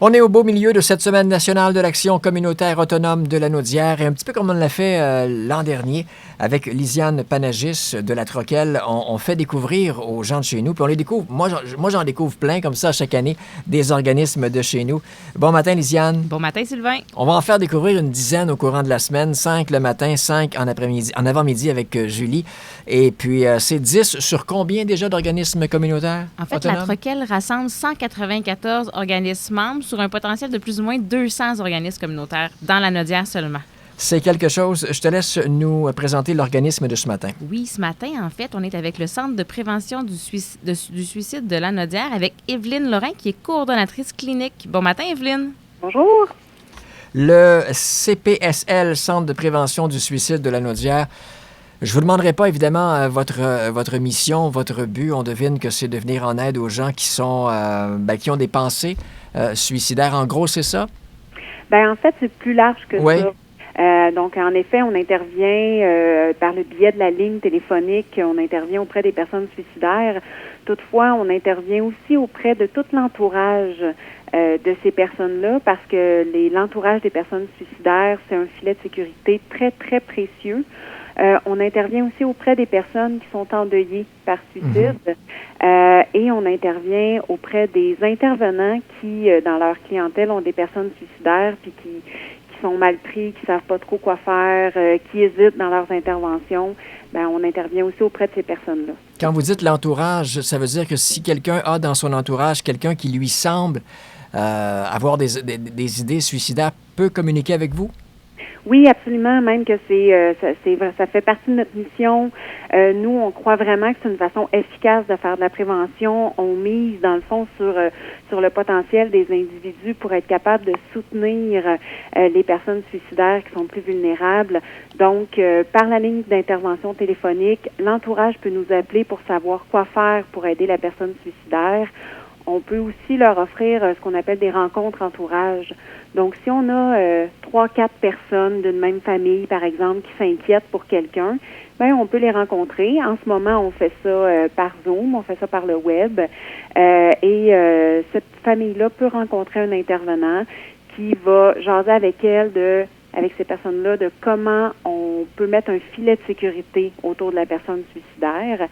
On est au beau milieu de cette semaine nationale de l'action communautaire autonome de Lanaudière et un petit peu comme on l'a fait l'an dernier avec Lisiane Panagis de la Troquelle, on fait découvrir aux gens de chez nous, puis on les découvre, moi j'en découvre plein comme ça chaque année, des organismes de chez nous. Bon matin Lisiane. Bon matin Sylvain. On va en faire découvrir une dizaine au courant de la semaine, 5 le matin, 5 en après-midi, en avant-midi avec Julie. Et puis c'est 10 sur combien déjà d'organismes communautaires En fait, autonomes? la Troquelle rassemble 194 organismes membres sur un potentiel de plus ou moins 200 organismes communautaires dans la Lanaudière seulement. C'est quelque chose. Je te laisse nous présenter l'organisme de ce matin. Oui, ce matin, en fait, on est avec le Centre de prévention du suicide de la Lanaudière avec Evelyne Lorrain, qui est coordonnatrice clinique. Bon matin, Evelyne. Bonjour. Le CPSL, Centre de prévention du suicide de la Lanaudière. Je vous demanderai pas, évidemment, votre mission, votre but. On devine que c'est de venir en aide aux gens qui sont, qui ont des pensées suicidaires. En gros, c'est ça? En fait, c'est plus large que oui. ça. Donc, en effet, on intervient par le biais de la ligne téléphonique, on intervient auprès des personnes suicidaires. Toutefois, on intervient aussi auprès de tout l'entourage de ces personnes-là parce que l'entourage des personnes suicidaires, c'est un filet de sécurité très, très précieux. On intervient aussi auprès des personnes qui sont endeuillées par suicide et on intervient auprès des intervenants qui, dans leur clientèle, ont des personnes suicidaires puis qui sont mal pris, qui savent pas trop quoi faire, qui hésitent dans leurs interventions. On intervient aussi auprès de ces personnes-là. Quand vous dites l'entourage, ça veut dire que si quelqu'un a dans son entourage quelqu'un qui lui semble avoir des idées suicidaires, peut communiquer avec vous? Oui, absolument, même que ça fait partie de notre mission. Nous, on croit vraiment que c'est une façon efficace de faire de la prévention. On mise, dans le fond, sur le potentiel des individus pour être capable de soutenir les personnes suicidaires qui sont plus vulnérables. Donc, par la ligne d'intervention téléphonique, l'entourage peut nous appeler pour savoir quoi faire pour aider la personne suicidaire. On peut aussi leur offrir ce qu'on appelle des rencontres entourage. Donc, si on a 3-4 personnes d'une même famille, par exemple, qui s'inquiètent pour quelqu'un, on peut les rencontrer. En ce moment, on fait ça par Zoom, on fait ça par le web. Et cette famille-là peut rencontrer un intervenant qui va jaser avec ces personnes-là, de comment on peut mettre un filet de sécurité autour de la personne suicidaire.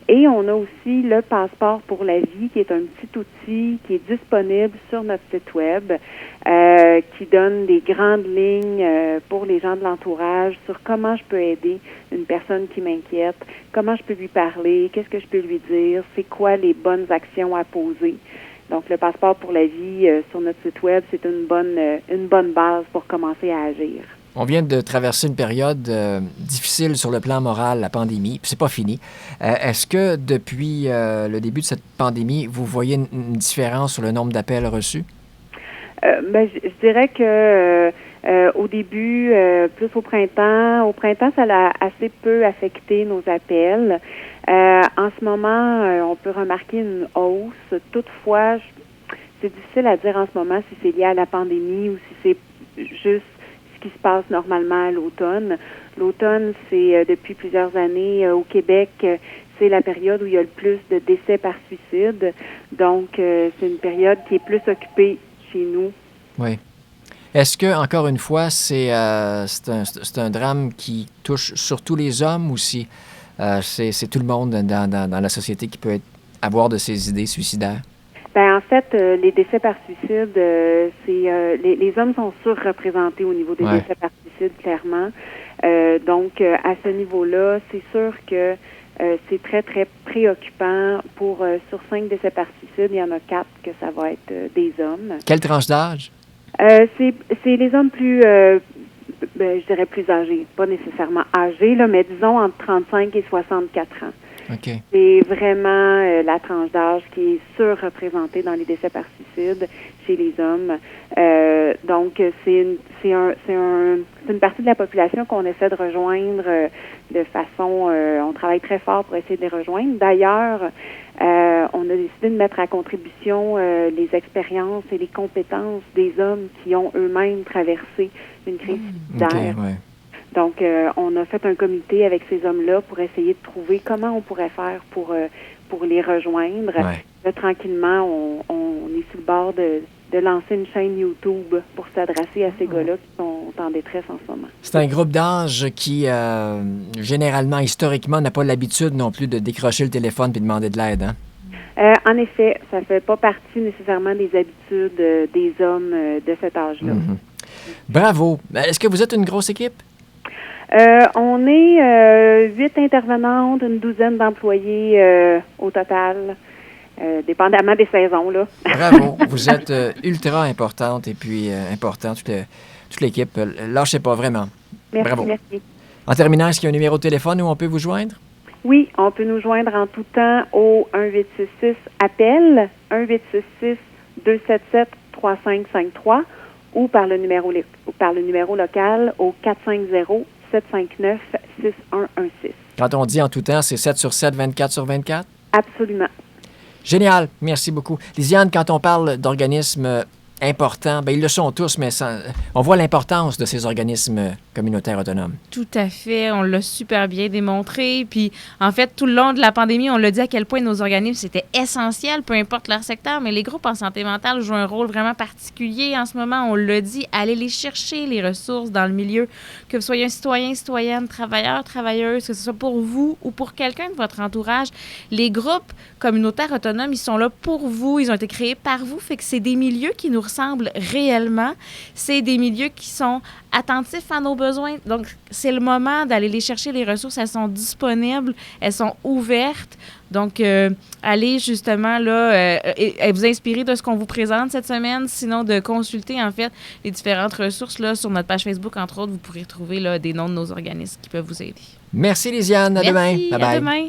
Et on a aussi le passeport pour la vie, qui est un petit outil qui est disponible sur notre site web, qui donne des grandes lignes pour les gens de l'entourage sur comment je peux aider une personne qui m'inquiète, comment je peux lui parler, qu'est-ce que je peux lui dire, c'est quoi les bonnes actions à poser. Donc, le passeport pour la vie sur notre site web, c'est une bonne base pour commencer à agir. On vient de traverser une période difficile sur le plan moral, la pandémie, puis c'est pas fini. Est-ce que depuis le début de cette pandémie, vous voyez une différence sur le nombre d'appels reçus? Je dirais que au début, plus au printemps, ça a assez peu affecté nos appels. En ce moment, on peut remarquer une hausse. Toutefois, c'est difficile à dire en ce moment si c'est lié à la pandémie ou si c'est juste ce qui se passe normalement à l'automne. L'automne, c'est depuis plusieurs années au Québec, c'est la période où il y a le plus de décès par suicide. Donc, c'est une période qui est plus occupée chez nous. Oui. Est-ce que, encore une fois, c'est un drame qui touche surtout les hommes ou si c'est tout le monde dans la société qui peut avoir de ces idées suicidaires? En fait, les décès par suicide, les hommes sont surreprésentés au niveau des décès par suicide, clairement. Donc, à ce niveau-là, c'est sûr que c'est très, très préoccupant. Sur 5 décès par suicide, il y en a 4 que ça va être des hommes. Quelle tranche d'âge? C'est les hommes plus, je dirais plus âgés. Pas nécessairement âgés, là, mais disons entre 35 et 64 ans. Okay. C'est vraiment la tranche d'âge qui est surreprésentée dans les décès par suicide chez les hommes. Donc, c'est une partie de la population qu'on essaie de rejoindre de façon... on travaille très fort pour essayer de les rejoindre. D'ailleurs, on a décidé de mettre à contribution les expériences et les compétences des hommes qui ont eux-mêmes traversé une crise suicidaire. Okay, ouais. Donc, on a fait un comité avec ces hommes-là pour essayer de trouver comment on pourrait faire pour les rejoindre. Ouais. Là, tranquillement, on est sur le bord de lancer une chaîne YouTube pour s'adresser à ces gars-là qui sont en détresse en ce moment. C'est un groupe d'âge qui, généralement, historiquement, n'a pas l'habitude non plus de décrocher le téléphone et de demander de l'aide. Hein? En effet, ça ne fait pas partie nécessairement des habitudes des hommes de cet âge-là. Bravo. Est-ce que vous êtes une grosse équipe? On est 8 intervenantes, une douzaine d'employés au total, dépendamment des saisons. Là. Bravo. Vous êtes ultra importante et puis important, toute l'équipe. Lâchez pas, vraiment. Merci, Bravo. merci. En terminant, est-ce qu'il y a un numéro de téléphone où on peut vous joindre? Oui, on peut nous joindre en tout temps au 1-866-APPEL, 1-866-277-3553 ou par le numéro local au 450-759-6116. Quand on dit en tout temps, c'est 7 sur 7, 24 sur 24? Absolument. Génial. Merci beaucoup. Lisiane, quand on parle d'organismes importants, bien, ils le sont tous, mais on voit l'importance de ces organismes communautaires autonomes. Tout à fait. On l'a super bien démontré. Puis, en fait, tout le long de la pandémie, on l'a dit à quel point nos organismes, c'était essentiel, peu importe leur secteur, mais les groupes en santé mentale jouent un rôle vraiment particulier en ce moment. On l'a dit, allez les chercher, les ressources dans le milieu, que vous soyez un citoyen, citoyenne, travailleur, travailleuse, que ce soit pour vous ou pour quelqu'un de votre entourage. Les groupes communautaires autonomes, ils sont là pour vous. Ils ont été créés par vous. Fait que c'est des milieux qui nous ressemblent réellement. C'est des milieux qui sont attentifs à nos besoins. Donc, c'est le moment d'aller les chercher, les ressources. Elles sont disponibles, elles sont ouvertes. Donc, allez justement là, et vous inspirer de ce qu'on vous présente cette semaine, sinon de consulter en fait les différentes ressources là, sur notre page Facebook, entre autres. Vous pourrez trouver là, des noms de nos organismes qui peuvent vous aider. Merci, Lisiane. À Merci, demain. Bye bye. À demain.